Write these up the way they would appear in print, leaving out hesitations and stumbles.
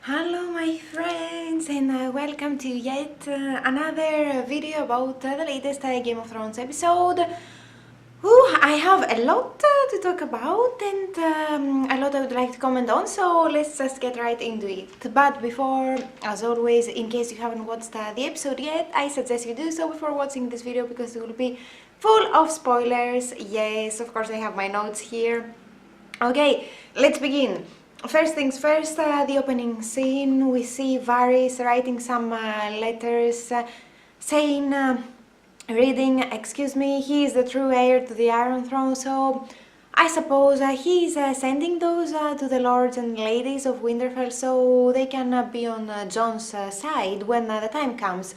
Hello my friends and welcome to yet another video about the latest Game of Thrones episode. Ooh, I have a lot to talk about and a lot I would like to comment on, so let's just get right into it. But before, as always, in case you haven't watched the episode yet, I suggest you do so before watching this video because it will be full of spoilers. Yes, of course I have my notes here. Okay, let's begin. First things first, the opening scene, we see Varys writing some letters saying, reading, excuse me, he is the true heir to the Iron Throne, so I suppose he's sending those to the lords and ladies of Winterfell so they can be on Jon's side when the time comes.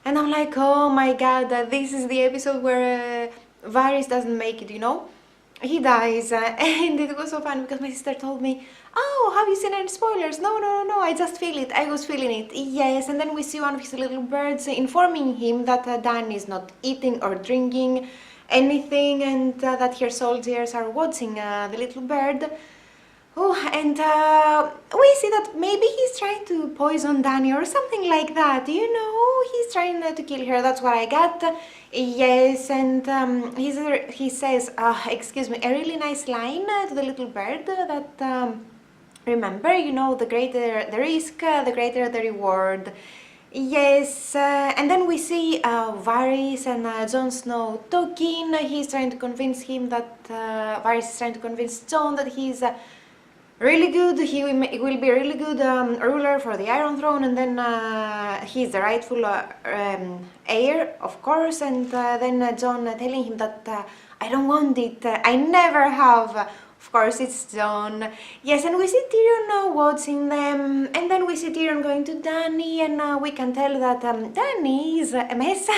And I'm like, oh my god, this is the episode where Varys doesn't make it, you know? He dies, and it was so fun because my sister told me, oh, have you seen any spoilers? No, I just feel it, I was feeling it. Yes, and then we see one of his little birds informing him that Dan is not eating or drinking anything and that her soldiers are watching the little bird. Oh, and we see that maybe he's trying to poison Dani or something like that, you know, he's trying to kill her, that's what I got. Yes, and he says, excuse me, a really nice line to the little bird that, remember, you know, the greater the risk, the greater the reward. Yes, and then we see Varys and Jon Snow talking. He's trying to convince him that, Varys is trying to convince Jon that he's really good, he will be a really good ruler for the Iron Throne, and then he's the rightful heir, of course, and then Jon telling him that I don't want it, I never have. Of course, it's Jon. Yes, and we see Tyrion watching them, and then we see Tyrion going to Dany, and we can tell that Dany is a mess.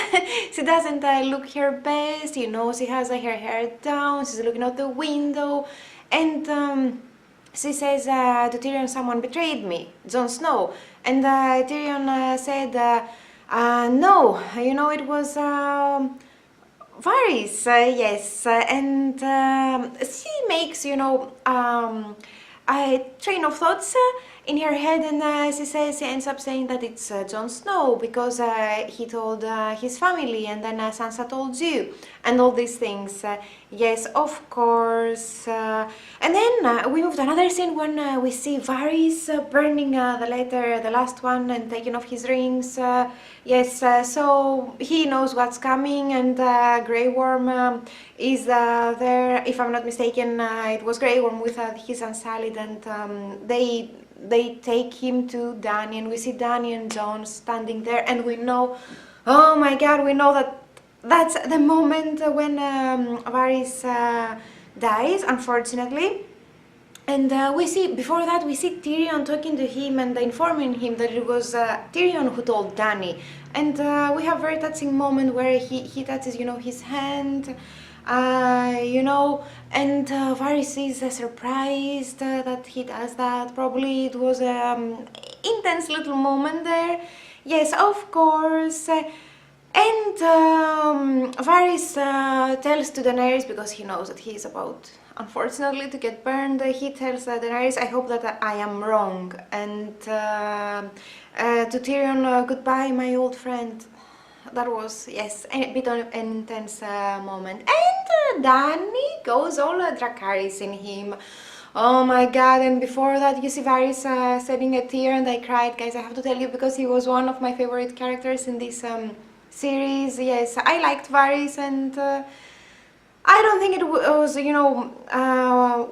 She doesn't look her best, you know, she has her hair down, she's looking out the window, and she says to Tyrion, someone betrayed me, Jon Snow. And Tyrion said, no, you know, it was Varys, yes. And she makes, you know, a train of thoughts in her head, and she ends up saying that it's Jon Snow because he told his family, and then Sansa told you, and all these things. Yes, of course. And then we move to another scene when we see Varys burning the letter, the last one, and taking off his rings. Yes, so he knows what's coming, and Grey Worm is there. If I'm not mistaken, it was Grey Worm with his Unsullied, and they take him to Dany, and we see Dany and Jon standing there, and we know, oh my god, we know that that's the moment when Varys dies, unfortunately. And we see, before that, we see Tyrion talking to him and informing him that it was Tyrion who told Dany. And we have a very touching moment where he touches, you know, his hand, you know, and Varys is surprised that he does that. Probably it was an intense little moment there. Yes, of course. And Varys tells to Daenerys, because he knows that he is about, unfortunately, to get burned, he tells Daenerys, I hope that I am wrong. And to Tyrion, goodbye, my old friend. That was, yes, a bit of an intense moment. And Dany goes all Dracarys in him. Oh my god, and before that you see Varys shedding a tear, and I cried, guys, I have to tell you, because he was one of my favorite characters in this series. Yes, I liked Varys, and I don't think it was, you know,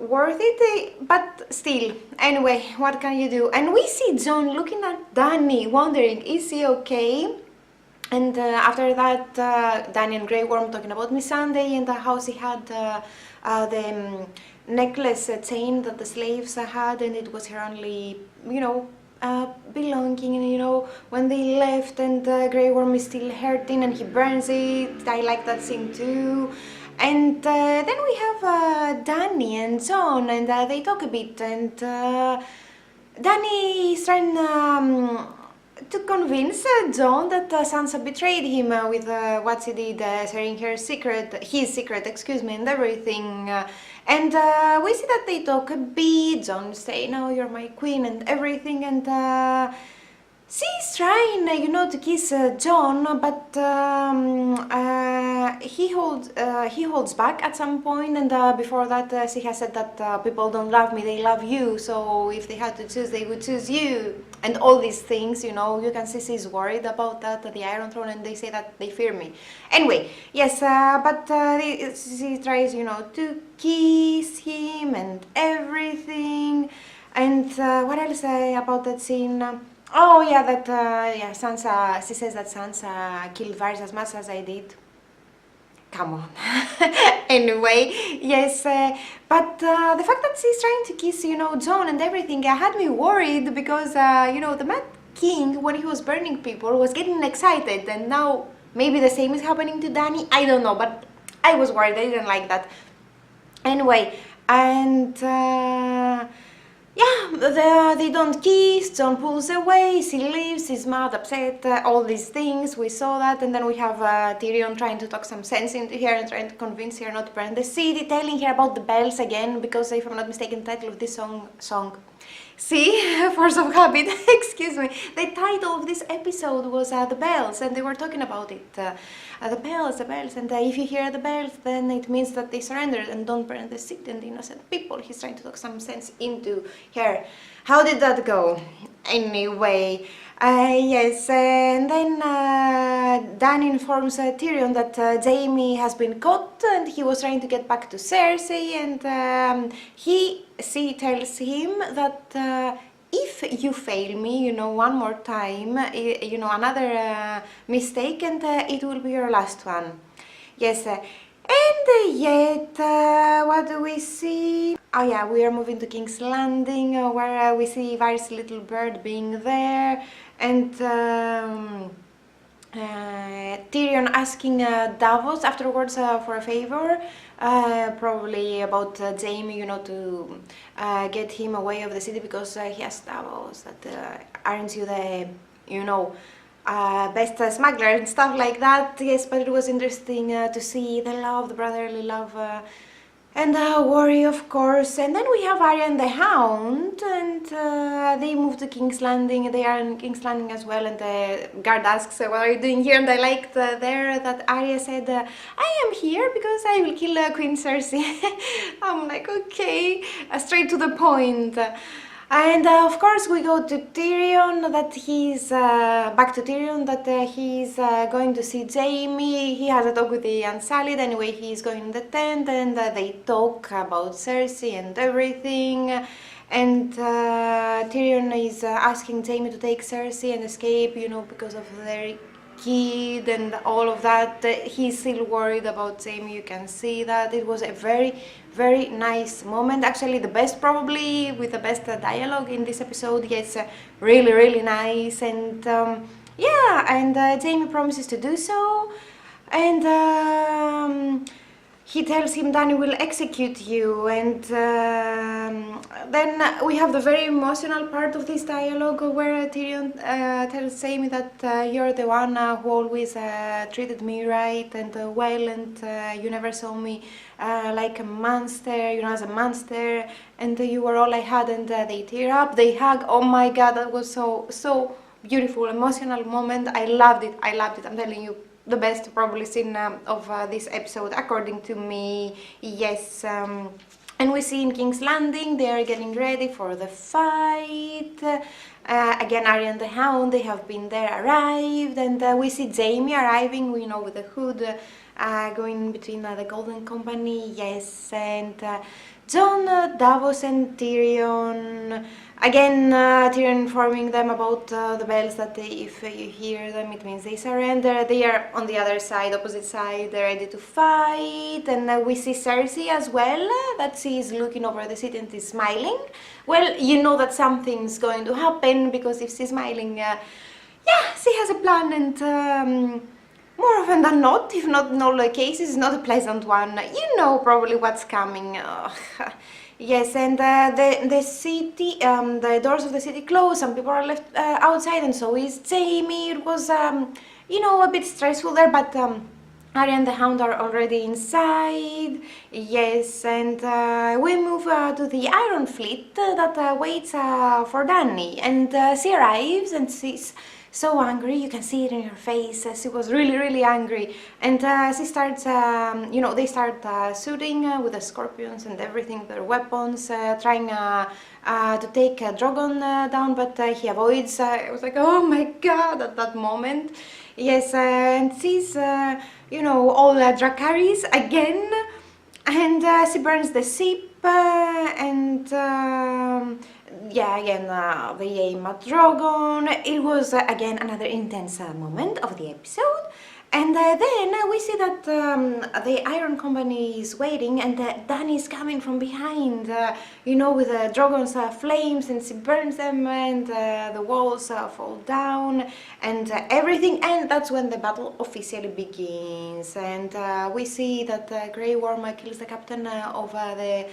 worth it, but still, anyway, what can you do? And we see Jon looking at Dany, wondering, is he okay? And after that, Dany and Grey Worm talking about Missandei and how she had the necklace chain that the slaves had, and it was her only, you know, belonging, and you know, when they left, and Grey Worm is still hurting and he burns it. I like that scene too. And then we have Dany and Jon, and they talk a bit, and Dany is trying to convince Jon that Sansa betrayed him with what she did, sharing her secret, his secret, excuse me, and everything. And we see that they talk a bit. John say, "No, you're my queen," and everything. And she's trying, to kiss John, but he holds back at some point. And before that, she has said that people don't love me; they love you. So if they had to choose, they would choose you. And all these things, you can see she's worried about that, the Iron Throne, and they say that they fear me. Anyway, yes, but she tries, to kiss him and everything. And what else about that scene? Oh yeah, that Sansa. She says that Sansa killed Varys as much as I did. Come on. Anyway, yes, but the fact that she's trying to kiss, John and everything, had me worried because, the Mad King, when he was burning people, was getting excited, and now maybe the same is happening to Dany. I don't know, but I was worried. I didn't like that. Anyway, and yeah, they don't kiss, John pulls away, she leaves, she's mad, upset, all these things, we saw that. And then we have Tyrion trying to talk some sense into her and trying to convince her not to burn the city, telling her about the bells again, because if I'm not mistaken, the title of this song see, force of habit, excuse me, the title of this episode was The Bells, and they were talking about it, the bells, and if you hear the bells, then it means that they surrendered and don't burn the city and the innocent people. He's trying to talk some sense into her. How did that go? Anyway, yes, and then Dan informs Tyrion that Jaime has been caught and he was trying to get back to Cersei, and she tells him that if you fail me, one more time, another mistake, and it will be your last one. Yes, and yet, what do we see? Oh yeah, we are moving to King's Landing, where we see Varys' little bird being there, and Tyrion asking Davos afterwards for a favor, probably about Jaime, to get him away of the city, because he asked Davos that aren't you the, best smuggler and stuff like that. Yes, but it was interesting to see the love, the brotherly love, and worry, of course. And then we have Arya and the Hound, and they move to King's Landing. They are in King's Landing as well, and the guard asks, what are you doing here? And I liked there that Arya said, I am here because I will kill Queen Cersei. I'm like, okay, straight to the point. And of course we go to Tyrion, that he's back to Tyrion, that he's going to see Jaime. He has a talk with the Unsullied. Anyway, he's going in the tent, and they talk about Cersei and everything. And Tyrion is asking Jaime to take Cersei and escape, because of their kid and all of that. He's still worried about Jaime, you can see that. It was a very, very nice moment. Actually, the best, probably, with the best dialogue in this episode. Yes, really, really nice. And yeah, and Jaime promises to do so. And he tells him Dany will execute you, and then we have the very emotional part of this dialogue where Tyrion tells Jaime that you're the one who always treated me right and well, and you never saw me like a monster, as a monster, and you were all I had. And they tear up, they hug. Oh my god, that was so beautiful, emotional moment. I loved it, I'm telling you. The best probably scene of this episode, according to me. Yes, and we see in King's Landing they are getting ready for the fight. Again, Arya and the Hound, they have been there, arrived, and we see Jaime arriving, with the hood going between the Golden Company. Yes, and Jon, Davos, and Tyrion. Again, Tyrion informing them about the bells, that if you hear them, it means they surrender. They are on the other side, opposite side, they're ready to fight. And we see Cersei as well, that she is looking over the city and is smiling. Well, you know that something's going to happen, because if she's smiling, yeah, she has a plan, and more often than not, if not in all the cases, it's not a pleasant one. You know probably what's coming. Yes, and the city, the doors of the city close, some people are left outside, and so is Jaime. It was, a bit stressful there, but Arya and the Hound are already inside, yes, and we move to the Iron Fleet that waits for Dany, and she arrives and she's so angry, you can see it in her face, she was really, really angry, and she starts, they start shooting with the scorpions and everything, their weapons, trying to take Drogon down, but he avoids. I was like, oh my god, at that moment. Yes, and she's, all Dracarys again, and she burns the ship, and yeah, again, they aim at Drogon. It was again another intense moment of the episode. And then we see that the Iron Company is waiting, and Dany is coming from behind, with the Drogon's flames, and she burns them, and the walls fall down, and everything, and that's when the battle officially begins. And we see that Grey Worm kills the captain of the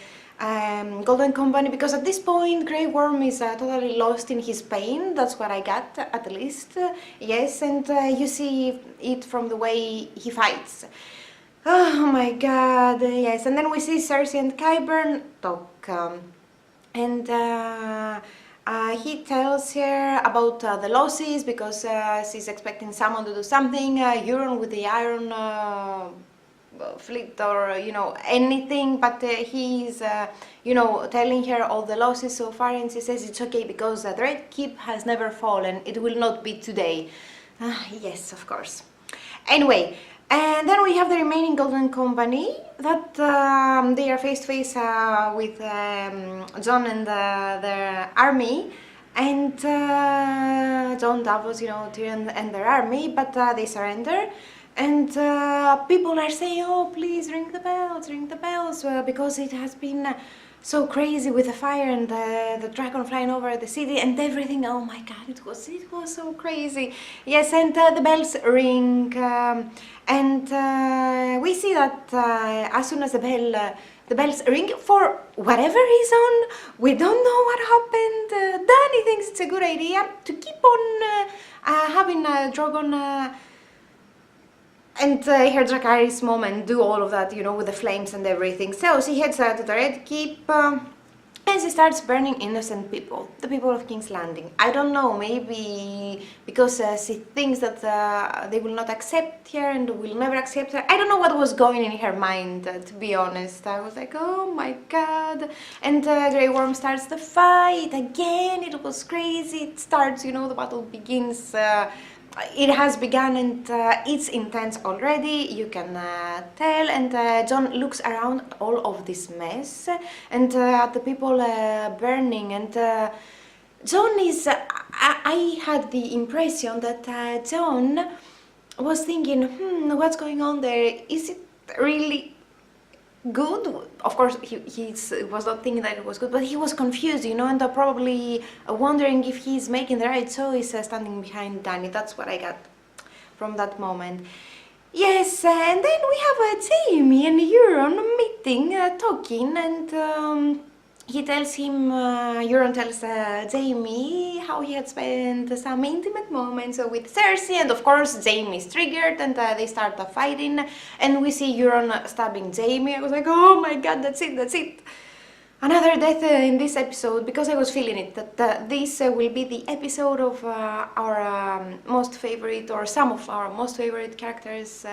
Golden Company, because at this point Grey Worm is totally lost in his pain. That's what I got, at least. Yes, and you see it from the way he fights. Oh my god, yes. And then we see Cersei and Qyburn talk, and he tells her about the losses, because she's expecting someone to do something. Euron with the Iron Fleet, or anything, but he's telling her all the losses so far, and she says it's okay because the Red Keep has never fallen, it will not be today. Yes, of course. Anyway, and then we have the remaining Golden Company that they are face to face with Jon and their army, and Jon, Davos, Tyrion and their army, but they surrender. And people are saying, oh, please ring the bells, because it has been so crazy with the fire and the dragon flying over the city and everything. Oh my god, it was so crazy. Yes, and the bells ring, and we see that as soon as the bells ring, for whatever reason, we don't know what happened. Dany thinks it's a good idea to keep on having Drogon and her Dracarys mom and do all of that, with the flames and everything. So she heads to the Red Keep, and she starts burning innocent people, the people of King's Landing. I don't know, maybe because she thinks that they will not accept her and will never accept her. I don't know what was going in her mind, to be honest. I was like, oh my god. And Grey Worm starts the fight again. It was crazy. It starts, the battle begins. It has begun, and it's intense already, you can tell, and Jon looks around at all of this mess, and at the people burning, and Jon is, I had the impression that Jon was thinking, what's going on there, is it really good? Of course, he was not thinking that it was good, but he was confused, and probably wondering if he's making the right choice standing behind Dany. That's what I got from that moment. Yes, and then we have Jaime and Euron meeting, talking, and he tells him, Euron tells Jaime how he had spent some intimate moments with Cersei, and of course Jaime is triggered, and they start fighting, and we see Euron stabbing Jaime. I was like, oh my god, that's it. Another death in this episode, because I was feeling it, that this will be the episode of our most favorite, or some of our most favorite characters'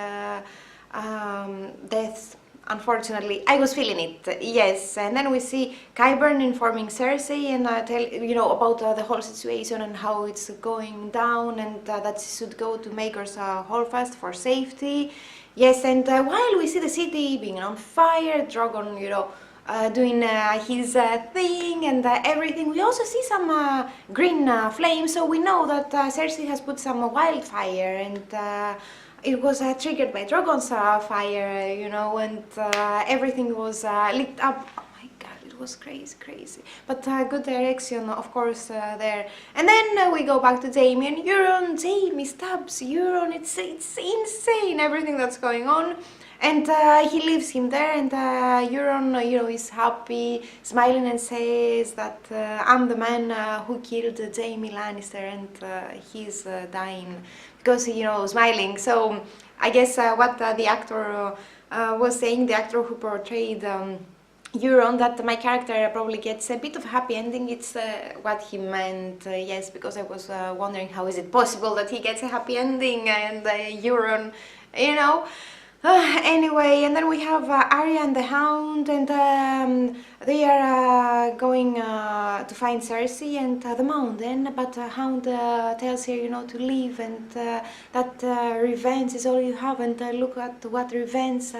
deaths. Unfortunately, I was feeling it, yes. And then we see Qyburn informing Cersei and about the whole situation and how it's going down, and that she should go to Maker's Holdfast for safety. Yes, and while we see the city being on fire, Drogon, doing his thing and everything, we also see some green flames, so we know that Cersei has put some wildfire, and it was triggered by Drogon's fire, and everything was lit up. Oh my god, it was crazy. But good direction, of course, there. And then we go back to Jaime and Euron. Jaime stabs Euron. It's insane, everything that's going on. And he leaves him there, and Euron, is happy, smiling, and says that I'm the man who killed Jaime Lannister, and he's dying because smiling. So I guess what the actor was saying, the actor who portrayed Euron, that my character probably gets a bit of a happy ending. It's what he meant, yes, because I was wondering how is it possible that he gets a happy ending and Euron, you know. Anyway, and then we have Arya and the Hound, and they are going to find Cersei and the Mountain, but Hound tells her, to leave, and that revenge is all you have, and look at what revenge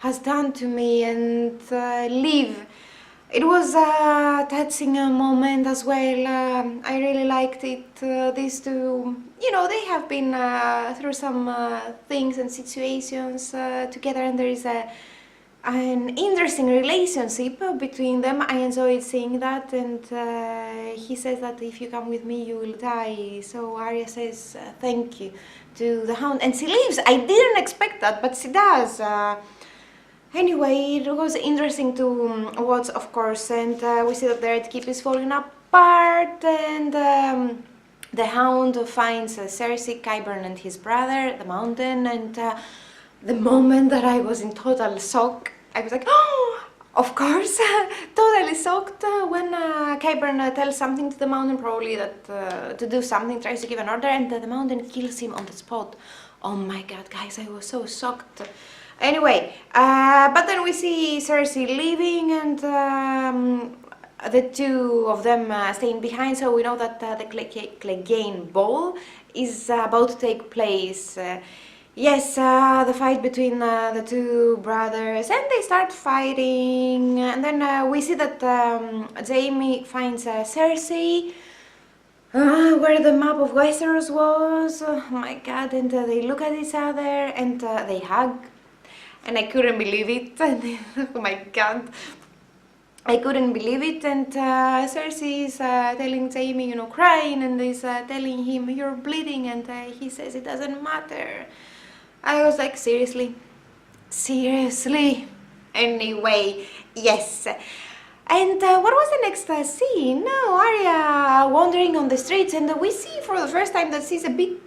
has done to me, and leave. It was a touching moment as well. I really liked it. These two, they have been through some things and situations together, and there is an interesting relationship between them. I enjoyed seeing that, and he says that if you come with me, you will die. So Arya says thank you to the Hound, and she leaves. I didn't expect that, but she does. Anyway, it was interesting to watch, of course, and we see that the Red Keep is falling apart, and the Hound finds Cersei, Qyburn, and his brother, the Mountain, and the moment that I was in total shock, I was like, oh, of course, totally shocked when Qyburn tells something to the Mountain, probably that to do something, tries to give an order, and the Mountain kills him on the spot. Oh my god, guys, I was so shocked. Anyway, but then we see Cersei leaving, and the two of them staying behind, so we know that the Clegane Ball is about to take place. Yes, the fight between the two brothers, and they start fighting, and then we see that Jaime finds Cersei where the map of Westeros was. Oh my god, and they look at each other, and they hug. And I couldn't believe it, and oh my god, I couldn't believe it, and Cersei is telling Jaime, crying, and is telling him, you're bleeding, and he says it doesn't matter. I was like, seriously? Seriously? Anyway, yes. And what was the next scene? No, Arya wandering on the streets, and we see for the first time that she's a bit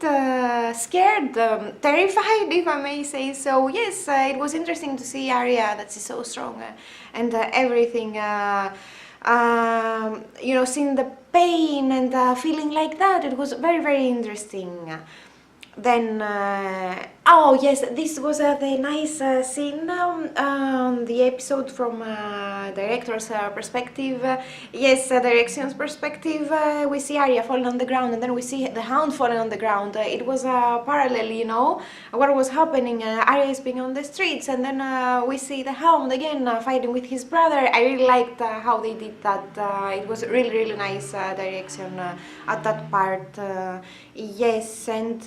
scared, terrified, if I may say so. Yes, it was interesting to see Arya, that she's so strong, and everything, seeing the pain and feeling like that. It was very, very interesting. Then, oh yes, this was the nice scene, the episode from director's perspective, yes, direction's perspective. We see Arya falling on the ground, and then we see the Hound falling on the ground. It was parallel, what was happening. Arya is being on the streets, and then we see the Hound again fighting with his brother. I really liked how they did that. It was really, really nice direction at that part. Yes, and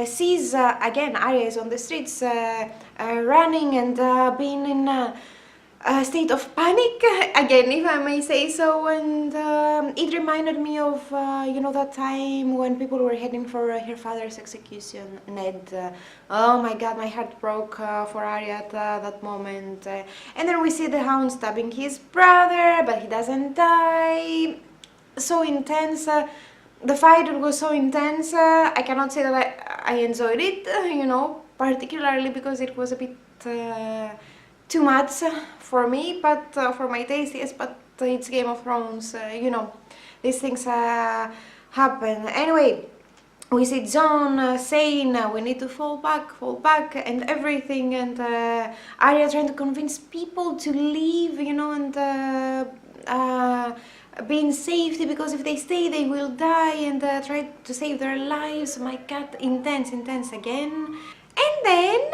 sees again Arya is on the streets running and being in a state of panic again, if I may say so, and it reminded me of that time when people were heading for her father's execution, Ned. Oh my god, my heart broke for Arya at that moment. And then we see the Hound stabbing his brother, but he doesn't die. So intense. The fight was so intense. I cannot say that I enjoyed it, particularly because it was a bit too much for me, but for my taste, yes, but it's Game of Thrones, these things happen. Anyway, we see Jon saying we need to fall back, and everything, and Arya trying to convince people to leave, and be in safety, because if they stay they will die, and try to save their lives. My god, intense again. And then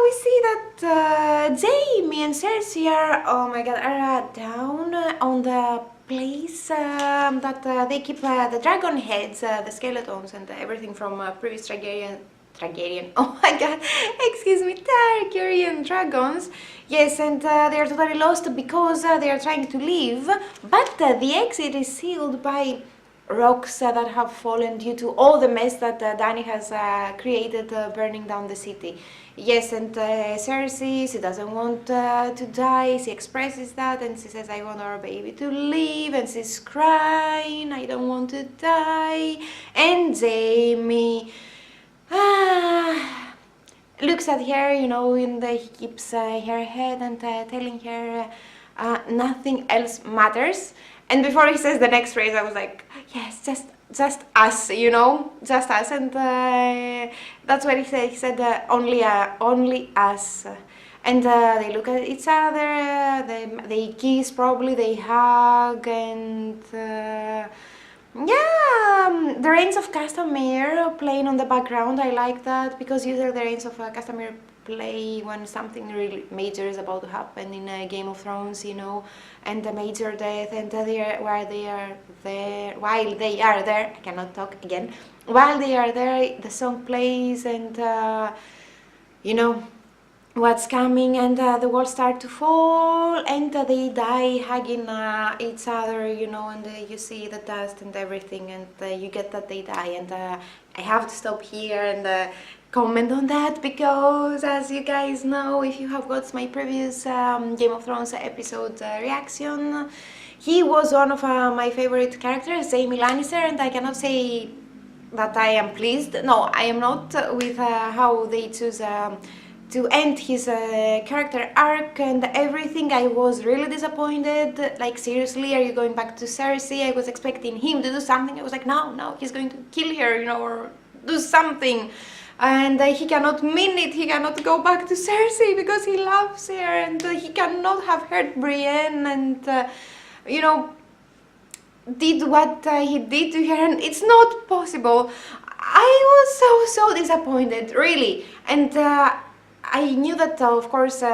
we see that Jaime and Cersei are, oh my god, are down on the place that they keep the dragon heads, the skeletons, and everything from previous Targaryen, oh my god, excuse me, Targaryen dragons. Yes, and they are totally lost because they are trying to leave, but the exit is sealed by rocks that have fallen due to all the mess that Dany has created, burning down the city. Yes, and Cersei, she doesn't want to die. She expresses that, and she says, "I want our baby to live," and she's crying, "I don't want to die." And Jaime looks at her, and he keeps her head and telling her nothing else matters. And before he says the next phrase, I was like, yes, just us, just us. And that's what he said. He said, only us. And they look at each other, they kiss, probably, they hug, and the Reigns of Castamere playing on the background. I like that, because usually the Reigns of Castamere play when something really major is about to happen in Game of Thrones, and a major death, and while they are there, I cannot talk again, while they are there, the song plays, and what's coming, and the walls start to fall, and they die hugging each other, and you see the dust and everything, and you get that they die. And I have to stop here and comment on that, because as you guys know, if you have watched my previous Game of Thrones episode reaction, he was one of my favorite characters, Jaime Lannister, and I cannot say that I am pleased. No, I am not with how they choose to end his character arc and everything. I was really disappointed. Like, seriously, are you going back to Cersei? I was expecting him to do something. I was like, no, he's going to kill her, or do something. And he cannot mean it. He cannot go back to Cersei because he loves her, and he cannot have hurt Brienne, and did what he did to her, and it's not possible. I was so disappointed, really. And I knew that, of course,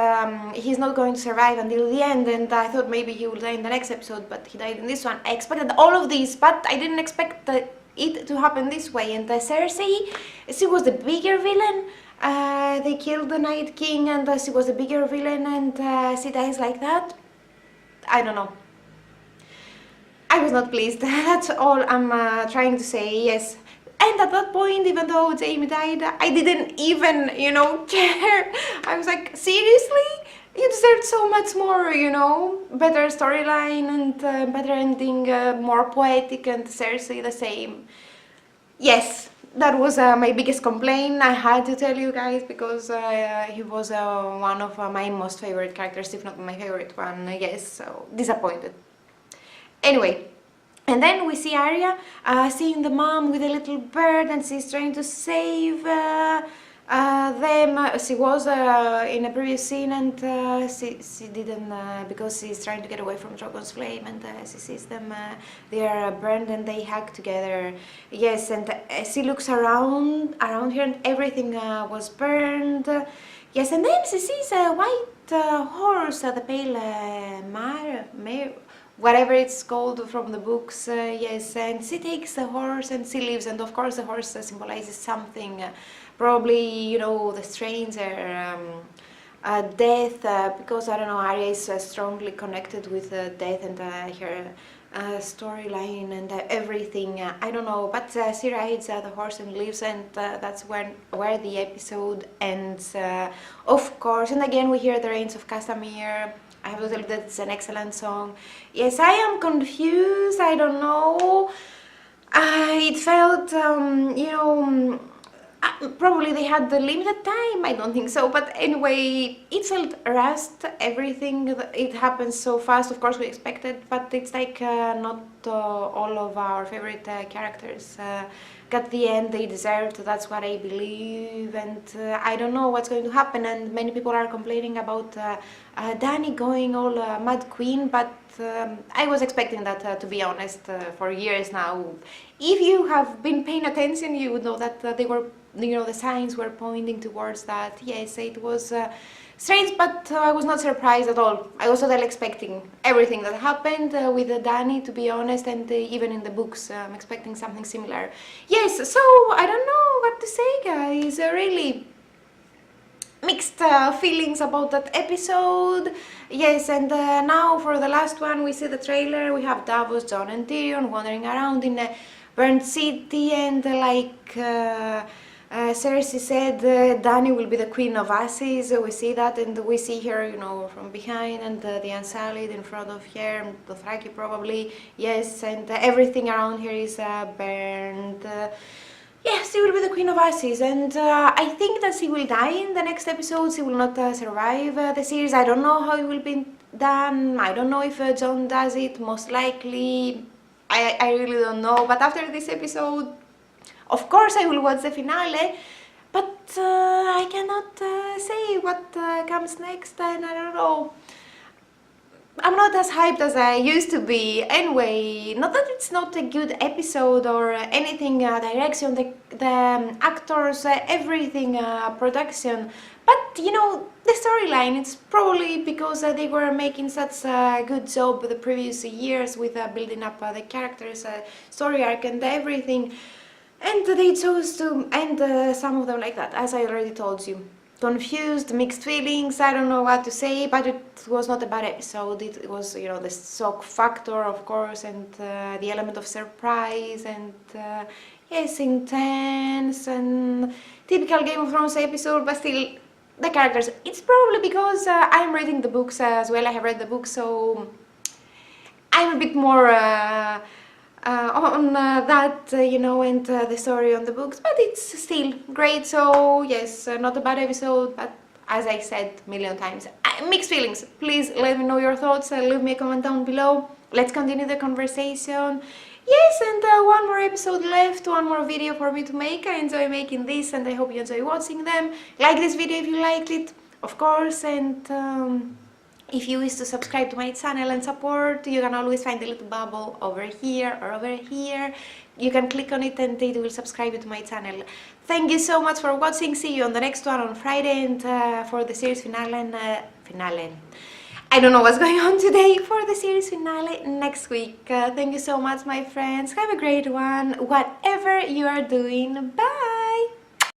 he's not going to survive until the end, and I thought maybe he would die in the next episode, but he died in this one. I expected all of this, but I didn't expect it to happen this way. And Cersei, she was the bigger villain. They killed the Night King, and she was the bigger villain, and she dies like that. I don't know. I was not pleased. That's all I'm trying to say, yes. And at that point, even though Jaime died, I didn't even, care. I was like, seriously? You deserved so much more, better storyline and better ending, more poetic, and Cersei the same. Yes, that was my biggest complaint. I had to tell you guys, because he was one of my most favorite characters, if not my favorite one. Yes, so disappointed. Anyway. And then we see Arya seeing the mom with a little bird, and she's trying to save them. She was in a previous scene, and she didn't, because she's trying to get away from Drogon's flame, and she sees them, they are burned, and they hug together. Yes, and she looks around her, and everything was burned. Yes, and then she sees a white horse, the pale mare, whatever it's called from the books, yes, and she takes the horse and she leaves, and of course the horse symbolizes something, probably, the stranger, death, because, I don't know, Arya is strongly connected with death and her storyline and everything, I don't know, but she rides the horse and leaves, and that's where the episode ends, of course. And again we hear the Reigns of Castamere. I have to tell you that it's an excellent song. Yes, I am confused, I don't know. It felt, probably they had the limited time, I don't think so, but anyway, it felt rushed, everything, it happens so fast, of course we expected, but it's like not all of our favorite characters got the end they deserved. That's what I believe, and I don't know what's going to happen, and many people are complaining about Dany going all Mad Queen, but I was expecting that, to be honest, for years now. If you have been paying attention, you would know that they were, the signs were pointing towards that. Yes, it was strange, but I was not surprised at all. I was totally expecting everything that happened with Dany, to be honest, and even in the books, I'm expecting something similar. Yes, so I don't know what to say, guys, really. mixed feelings about that episode. Yes, and now for the last one, we see the trailer. We have Davos, Jon, and Tyrion wandering around in a burnt city, and Cersei said Dany will be the queen of asses. We see that, and we see her, you know, from behind, and the Unsullied in front of her, and Dothraki probably. Yes, and everything around here is burned. Yes, she will be the Queen of Ashes, and I think that she will die in the next episode. She will not survive the series. I don't know how it will be done. I don't know if Jon does it. Most likely, I really don't know. But after this episode, of course, I will watch the finale. But I cannot say what comes next, and I don't know. I'm not as hyped as I used to be. Anyway, not that it's not a good episode or anything, direction, the actors, everything, production. But, you know, the storyline, it's probably because they were making such a good job the previous years with building up the characters, story arc and everything. And they chose to end some of them like that, as I already told you. Confused, mixed feelings, I don't know what to say, but it was not a bad episode. It was, you know, the shock factor, of course, and the element of surprise, and yes, intense, and typical Game of Thrones episode, but still, the characters. It's probably because I'm reading the books as well. I have read the books, so I'm a bit more on that, you know, and the story on the books, but it's still great. So yes, not a bad episode, but as I said a million times, mixed feelings. Please let me know your thoughts, leave me a comment down below. Let's continue the conversation. Yes, and one more episode left, one more video for me to make. I enjoy making this, and I hope you enjoy watching them. Like this video if you liked it, of course, and if you wish to subscribe to my channel and support, you can always find the little bubble over here or over here. You can click on it and it will subscribe you to my channel. Thank you so much for watching. See you on the next one on Friday, and for the series finale. I don't know what's going on today, for the series finale next week. Thank you so much, my friends. Have a great one, whatever you are doing. Bye!